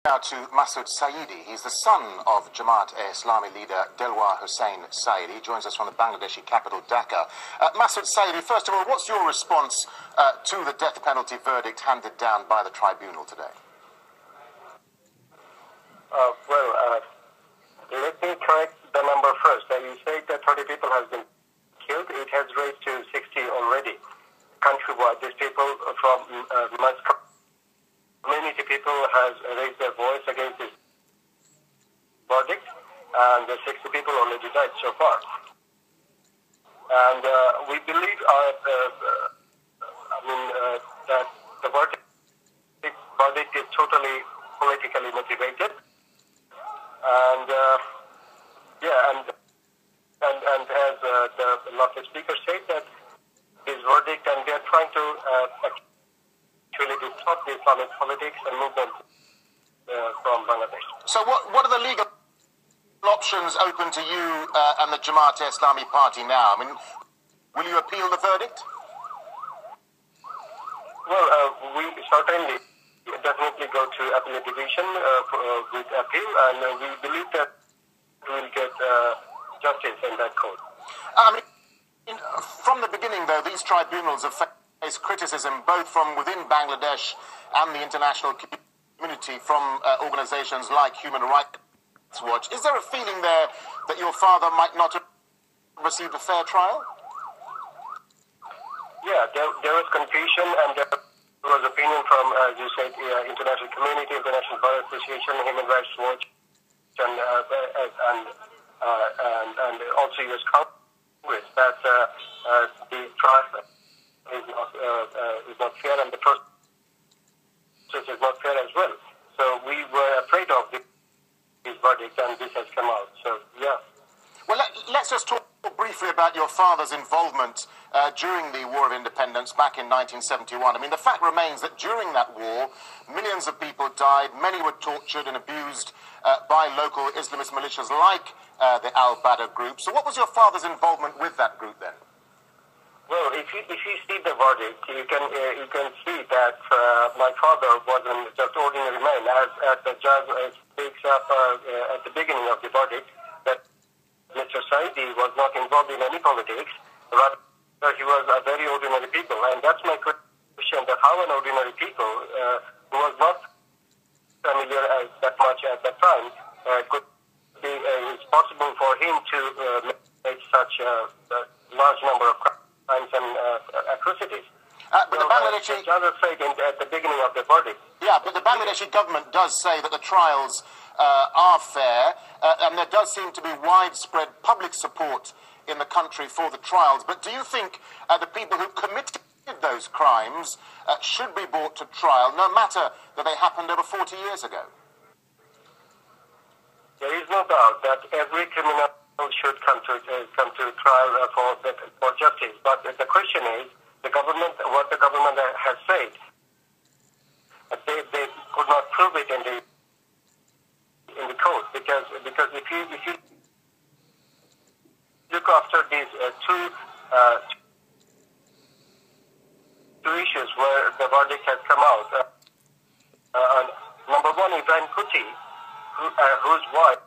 Now to Masud Sayeedi. He's the son of Jamaat-e-Islami leader Delwar Hussain Sayeedi. He joins us from the Bangladeshi capital, Dhaka. Masud Sayeedi, first of all, what's your response to the death penalty verdict handed down by the tribunal today? Let me correct the number first. You say that 30 people have been killed. It has raised to 60 already. Countrywide, these people from most community people has raised their voice against this verdict, and the 60 people already died so far. And we believe that the verdict is totally politically motivated, and and as the last speaker said, that this verdict, and they are trying to actually stop the Islamic politics and movement from Bangladesh. So what are the legal options open to you and the Jamaat-e-Islami party now? I mean, will you appeal the verdict? Well, we certainly definitely go to appellate division with appeal, and we believe that we will get justice in that court. From the beginning, though, these tribunals have faced criticism both from within Bangladesh and the international community from organizations like Human Rights Watch. Is there a feeling there that your father might not have received a fair trial? Yeah, there was confusion, and there was opinion from, as you said, international community, International Bar Association, Human Rights Watch, and also U.S. Congress, that the trial is not fair, and the process is not fair as well. So we were afraid of this verdict, and this has come out. So yeah. Well, let's just talk briefly about your father's involvement during the War of Independence back in 1971. I mean, the fact remains that during that war, millions of people died, many were tortured and abused by local Islamist militias like the Al-Badr group. So what was your father's involvement with that group then? Well, if you see the verdict, you can see that my father wasn't just ordinary man, as the judge speaks up at the beginning of the verdict, that Mr. Sayeedi was not involved in any politics, rather he was a very ordinary people. And that's my question, that how an ordinary people who was not familiar that much at that time could be, it's possible for him to make such a large number of crimes and atrocities. But the Bangladeshi... the judge said at the beginning of the verdict. Yeah, but the Bangladeshi government does say that the trials are fair, and there does seem to be widespread public support in the country for the trials. But do you think the people who committed those crimes should be brought to trial, no matter that they happened over 40 years ago? There is no doubt that every criminal should come to trial for justice. But the question is, what the government has said, they could not prove it in the court, because if you look after these two issues where the verdict has come out, number one, Ibrahim Kuti, whose wife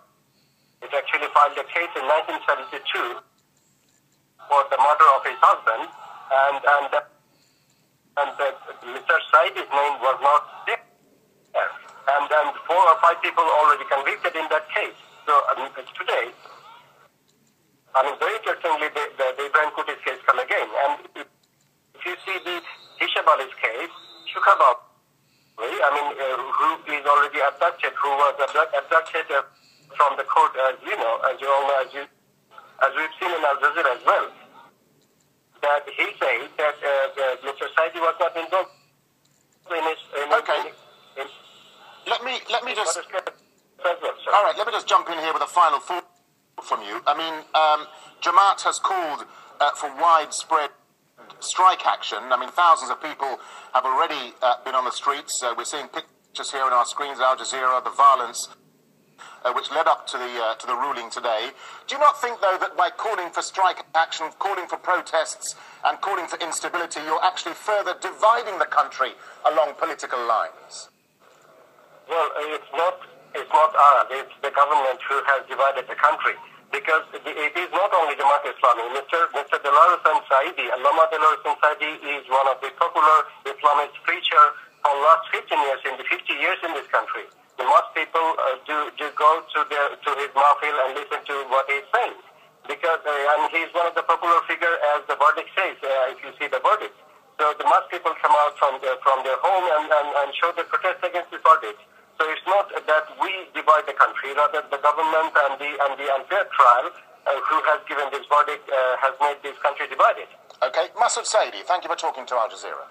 actually filed a case in 1972 for the murder of his husband, and Mr. Sayeedi's name was not there. And 4 or 5 people already convicted in that case. So today, very interestingly, the Ibrahim Kuti's case come again. And if you see the Hisham Ali's case, Shukhabab, who is already abducted, who was abducted from the court, as you all know, as we've seen in Al Jazeera as well, that he said that Mr. Sayeedi was not involved in his... Let me just... All right, let me just jump in here with a final thought from you. Jamaat has called for widespread strike action. Thousands of people have already been on the streets. We're seeing pictures here on our screens, Al Jazeera, the violence which led up to the ruling today. Do you not think, though, that by calling for strike action, calling for protests, and calling for instability, you're actually further dividing the country along political lines? Well, it's not us. It's the government who has divided the country. Because it is not only Jamaat Islami. Mr. Delal Hussain Sayeedi, Allama Delal Hussain Sayeedi is one of the popular Islamist preacher for the last 15 years, in the 50 years in this country. And most people do go to his mahfil and listen to what he's saying. Because and he's one of the popular figure, as the verdict says, if you see the verdict. So the most people come out from their home and show their protest against the verdict. So it's not that we divide the country, rather the government and the unfair trial who has given this verdict has made this country divided. Okay, Masud Sayeedi, thank you for talking to Al Jazeera.